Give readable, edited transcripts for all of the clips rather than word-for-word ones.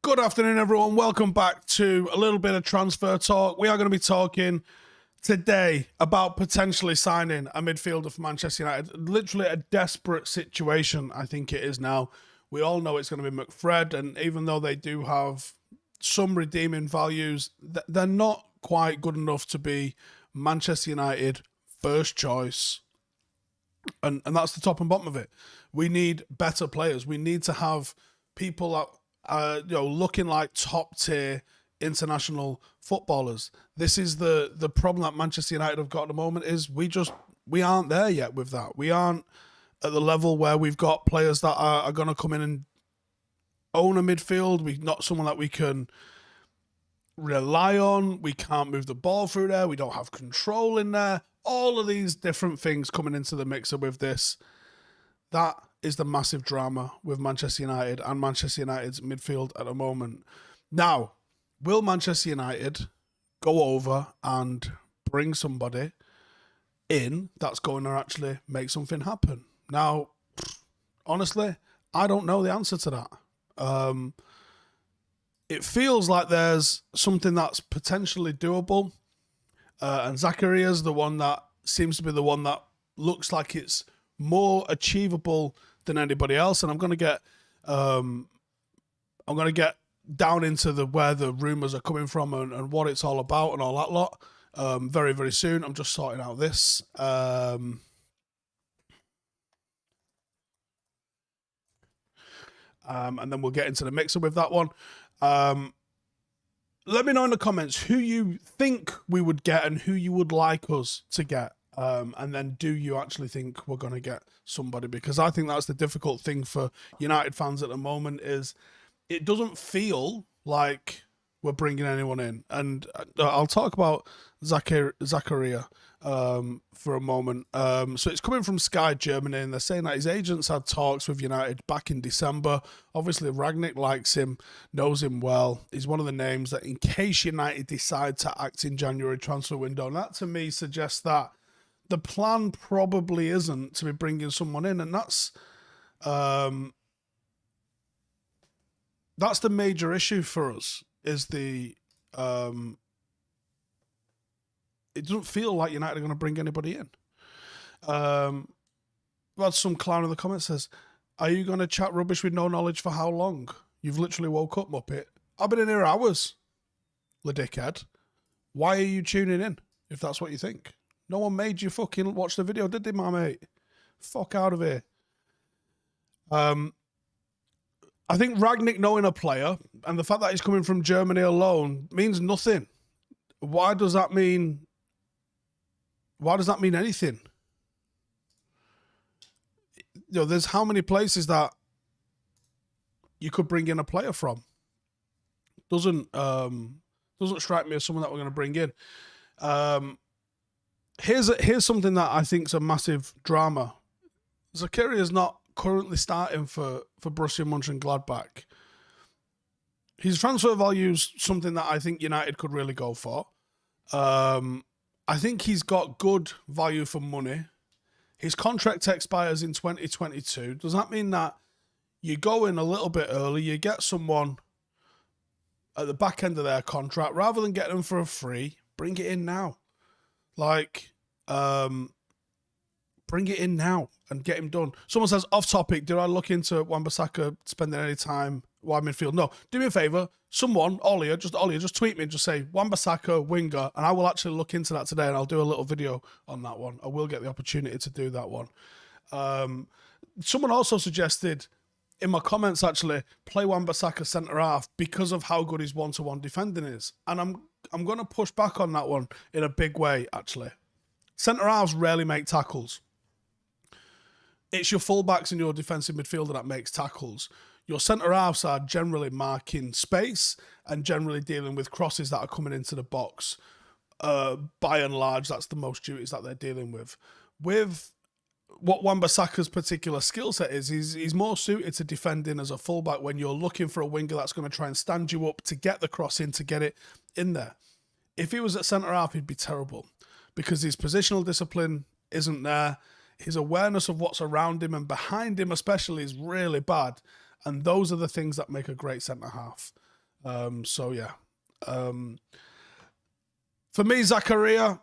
Good afternoon, everyone. Welcome back to a little bit of transfer talk. We are going to be talking today about potentially signing a midfielder for Manchester United. Literally a desperate situation, I think it is now. We all know it's going to be McFred, and even though they do have some redeeming values, they're not quite good enough to be Manchester United first choice. And that's the top and bottom of it. We need better players. We need to have people that looking like top tier international footballers. This is the problem that Manchester United have got at the moment, is we aren't there yet with that. We aren't at the level where we've got players that are going to come in and own a midfield. We're not someone that we can rely on. We can't move the ball through there. We don't have control in there. All of these different things coming into the mixer with this. That is the massive drama with Manchester United and Manchester United's midfield at the moment. Now, will Manchester United go over and bring somebody in that's going to actually make something happen? Now, honestly, I don't know the answer to that. It feels like there's something that's potentially doable, and Zakaria's the one that seems to be the one that looks like it's more achievable than anybody else. And I'm going to get down into where the rumours are coming from and what it's all about and all that lot very, very soon. I'm just sorting out this. And then we'll get into the mixer with that one. Let me know in the comments who you think we would get and who you would like us to get. And then do you actually think we're going to get somebody? Because I think that's the difficult thing for United fans at the moment, is it doesn't feel like we're bringing anyone in. And I'll talk about Zakaria for a moment. So it's coming from Sky Germany, and they're saying that his agents had talks with United back in December. Obviously, Rangnick likes him, knows him well. He's one of the names that, in case United decide to act in January transfer window, and that to me suggests that the plan probably isn't to be bringing someone in, and that's the major issue for us. Is it doesn't feel like United are going to bring anybody in. We had some clown in the comments says, "Are you going to chat rubbish with no knowledge for how long? You've literally woke up, Muppet. I've been in here hours, the dickhead. Why are you tuning in if that's what you think? No one made you fucking watch the video, did they, my mate? Fuck out of here." I think Rangnick knowing a player and the fact that he's coming from Germany alone means nothing. Why does that mean anything? There's how many places that you could bring in a player from? Doesn't strike me as someone that we're going to bring in. Here's something that I think is a massive drama. Zakaria is not currently starting for Borussia Mönchengladbach. His transfer value is something that I think United could really go for. I think he's got good value for money. His contract expires in 2022. Does that mean that you go in a little bit early, you get someone at the back end of their contract, rather than get them for a free, bring it in now? Like, bring it in now and get him done. Someone says, off topic, did I look into Wan-Bissaka spending any time wide midfield? No. Do me a favour. Someone, Olia, just tweet me and just say, Wan-Bissaka, winger, and I will actually look into that today and I'll do a little video on that one. I will get the opportunity to do that one. Someone also suggested, in my comments actually, play Wan-Bissaka centre-half because of how good his one-to-one defending is. And I'm going to push back on that one in a big way, actually. Centre-halves rarely make tackles. It's your fullbacks and your defensive midfielder that makes tackles. Your centre-halves are generally marking space and generally dealing with crosses that are coming into the box. By and large, that's the most duties that they're dealing with. With what Wan-Bissaka's particular skill set is, he's more suited to defending as a fullback when you're looking for a winger that's going to try and stand you up to get the cross in, to get it in there. If he was at centre-half, he'd be terrible because his positional discipline isn't there. His awareness of what's around him and behind him especially is really bad. And those are the things that make a great centre-half. So, yeah. For me, Zakaria,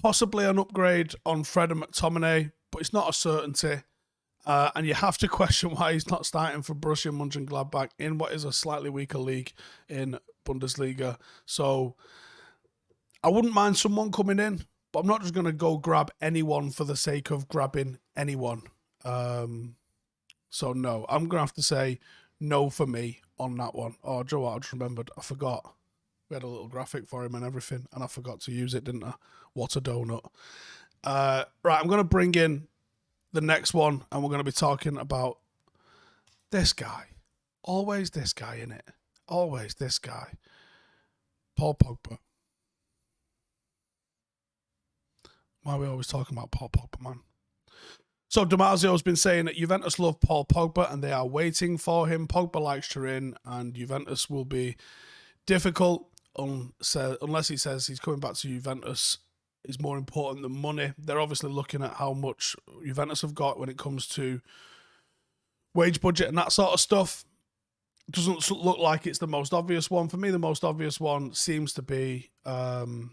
possibly an upgrade on Fred and McTominay, but it's not a certainty. And you have to question why he's not starting for Borussia Mönchengladbach in what is a slightly weaker league in Bundesliga. So I wouldn't mind someone coming in, but I'm not just going to go grab anyone for the sake of grabbing anyone. So no, I'm going to have to say no for me on that one. Oh, Joe, I just remembered. I forgot. We had a little graphic for him and everything, and I forgot to use it, didn't I? What a donut. Right, I'm going to bring in the next one, and we're going to be talking about this guy. Always this guy, innit? Always this guy. Paul Pogba. Why are we always talking about Paul Pogba, man? So Damasio's been saying that Juventus love Paul Pogba and they are waiting for him. Pogba likes Turin, and Juventus will be difficult unless he says he's coming back to Juventus is more important than money. They're obviously looking at how much Juventus have got when it comes to wage budget and that sort of stuff. Doesn't look like it's the most obvious one. For me, the most obvious one seems to be the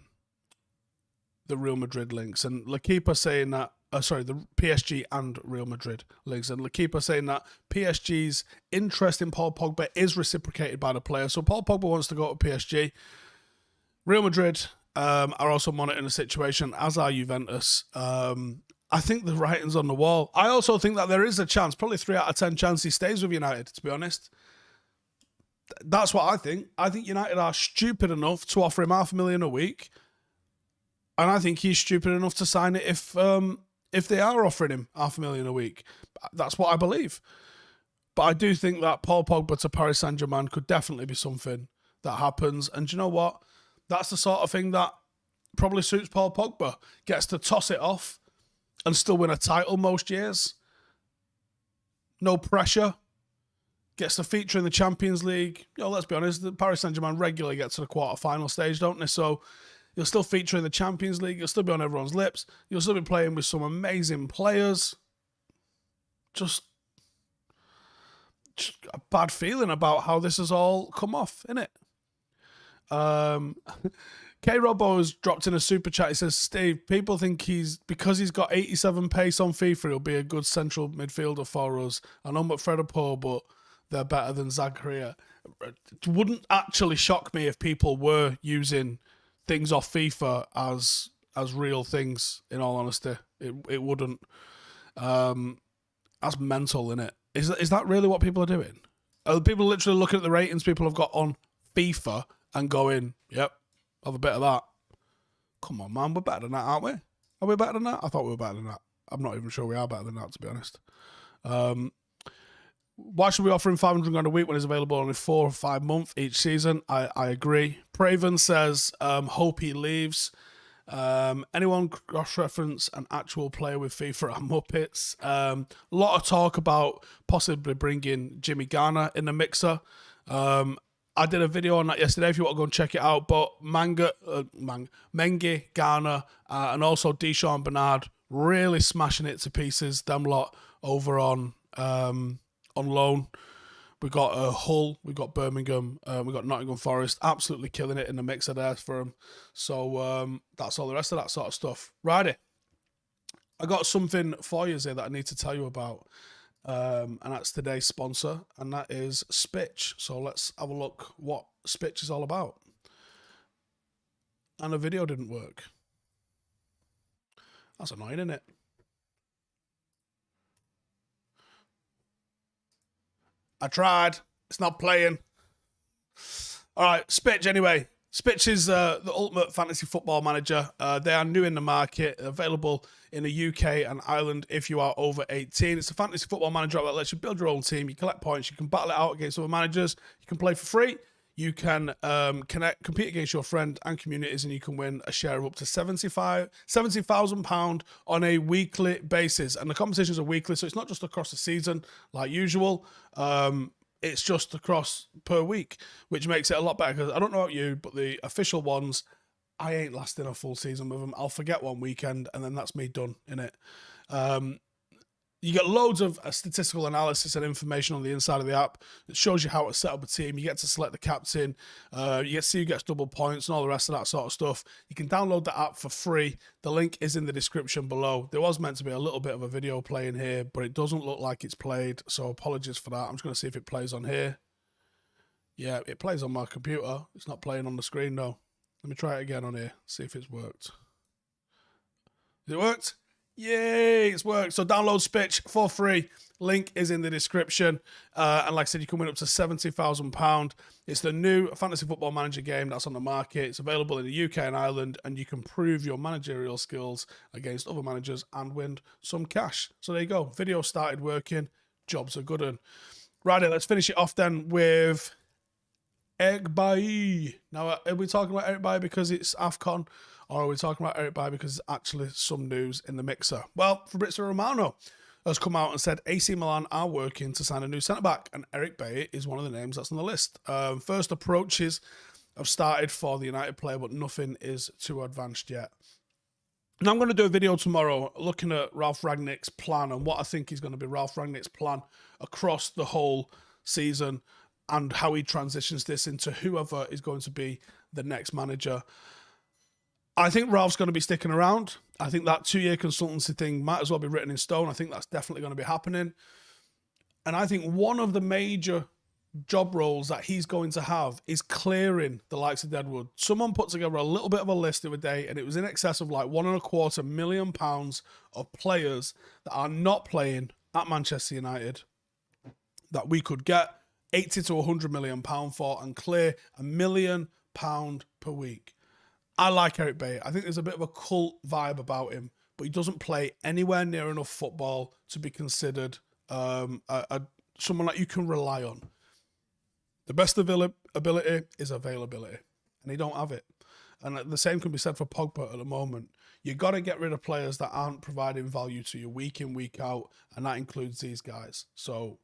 Real Madrid links. And L'Equipe saying that, the PSG and Real Madrid links. And L'Equipe saying that PSG's interest in Paul Pogba is reciprocated by the player. So Paul Pogba wants to go to PSG. Real Madrid are also monitoring the situation, as are Juventus. I think the writing's on the wall. I also think that there is a chance, probably 3 out of 10 chance he stays with United, to be honest. That's what I think. I think United are stupid enough to offer him $500,000 a week. And I think he's stupid enough to sign it if they are offering him $500,000 a week. That's what I believe. But I do think that Paul Pogba to Paris Saint-Germain could definitely be something that happens. And do you know what? That's the sort of thing that probably suits Paul Pogba. Gets to toss it off and still win a title most years. No pressure. Gets to feature in the Champions League. Let's be honest, the Paris Saint-Germain regularly get to the quarter-final stage, don't they? So you'll still feature in the Champions League. You'll still be on everyone's lips. You'll still be playing with some amazing players. Just a bad feeling about how this has all come off, innit? K-Robbo has dropped in a super chat. He says, Steve, people think because he's got 87 pace on FIFA, he'll be a good central midfielder for us. I know McFred are poor, but they're better than Zakaria. It wouldn't actually shock me if people were using things off FIFA as real things, in all honesty. It wouldn't. That's mental, innit? Is that really what people are doing? Are people literally looking at the ratings people have got on FIFA and going, yep, have a bit of that? Come on, man, we're better than that, aren't we? Are we better than that? I thought we were better than that. I'm not even sure we are better than that, to be honest. Why should we offer him $500,000 a week when he's available only 4 or 5 months each season? I agree. Praven says, hope he leaves. Anyone cross-reference an actual player with FIFA and Muppets? A lot of talk about possibly bringing Jimmy Garner in the mixer. I did a video on that yesterday if you want to go and check it out. But Mengi, Garner, and also Deshaun Bernard really smashing it to pieces. Them lot over on loan. We got Hull, we got Birmingham, we got Nottingham Forest, absolutely killing it in the mixer there for them. So that's all the rest of that sort of stuff. Righty, I got something for you here that I need to tell you about, and that's today's sponsor, and that is SPITCH. So let's have a look what SPITCH is all about. And the video didn't work. That's annoying, isn't it? I tried. It's not playing. All right, SPITCH anyway. SPITCH is the ultimate fantasy football manager. They are new in the market, available in the UK and Ireland if you are over 18. It's a fantasy football manager that lets you build your own team. You collect points. You can battle it out against other managers. You can play for free. You can compete against your friend and communities, and you can win a share of up to £70,000 on a weekly basis. And the competitions are weekly, so it's not just across the season like usual. It's just across per week, which makes it a lot better. Because I don't know about you, but the official ones I ain't lasting a full season with them. I'll forget one weekend, and then that's me done, innit? You get loads of statistical analysis and information on the inside of the app. It shows you how to set up a team. You get to select the captain. You get to see who gets double points and all the rest of that sort of stuff. You can download the app for free. The link is in the description below. There was meant to be a little bit of a video playing here, but it doesn't look like it's played, so apologies for that. I'm just going to see if it plays on here. Yeah, it plays on my computer. It's not playing on the screen, though. Let me try it again on here, see if it's worked. Has it worked? Yay, it's worked. So download SPITCH for free. Link is in the description. And like I said, you can win up to £70,000. It's the new fantasy football manager game that's on the market. It's available in the UK and Ireland, and you can prove your managerial skills against other managers and win some cash. So there you go. Video started working. Jobs are good. Right, let's finish it off then with Eric Bailly. Now, are we talking about Eric Bailly because it's AFCON, or are we talking about Eric Bailly because it's actually some news in the mixer? Well, Fabrizio Romano has come out and said AC Milan are working to sign a new centre-back, and Eric Bailly is one of the names that's on the list. First approaches have started for the United player, but nothing is too advanced yet. Now, I'm going to do a video tomorrow looking at Ralf Rangnick's plan and what I think is going to be Ralf Rangnick's plan across the whole season, and how he transitions this into whoever is going to be the next manager. I think Ralph's going to be sticking around. I think that 2-year consultancy thing might as well be written in stone. I think that's definitely going to be happening. And I think one of the major job roles that he's going to have is clearing the likes of Deadwood. Someone put together a little bit of a list the other day, and it was in excess of like £1.25 million of players that are not playing at Manchester United that we could get 80 to 100 million pound for and clear £1 million per week. I like Eric Bailly. I think there's a bit of a cult vibe about him, but he doesn't play anywhere near enough football to be considered someone that you can rely on. The best ability is availability, and he don't have it. And the same can be said for Pogba at the moment. You got to get rid of players that aren't providing value to you week in, week out, and that includes these guys. So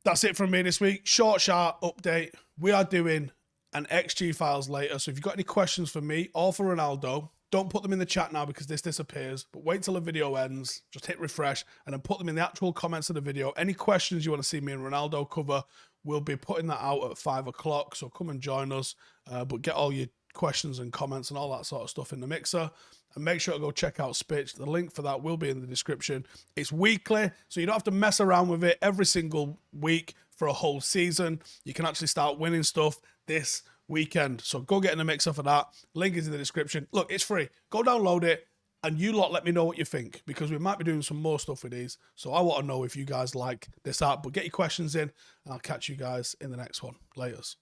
that's it from me this week. Short, sharp update. We are doing an XG files later. So if you've got any questions for me or for Ronaldo, don't put them in the chat now because this disappears. But wait till the video ends. Just hit refresh and then put them in the actual comments of the video. Any questions you want to see me and Ronaldo cover, we'll be putting that out at 5 o'clock. So come and join us. But get all your questions and comments and all that sort of stuff in the mixer. And make sure to go check out SPITCH. The link for that will be in the description. It's weekly, so you don't have to mess around with it every single week for a whole season. You can actually start winning stuff this weekend. So go get in the mixer for that. Link is in the description. Look, it's free. Go download it, and you lot let me know what you think, because we might be doing some more stuff with these. So I want to know if you guys like this app. But get your questions in, and I'll catch you guys in the next one. Laters.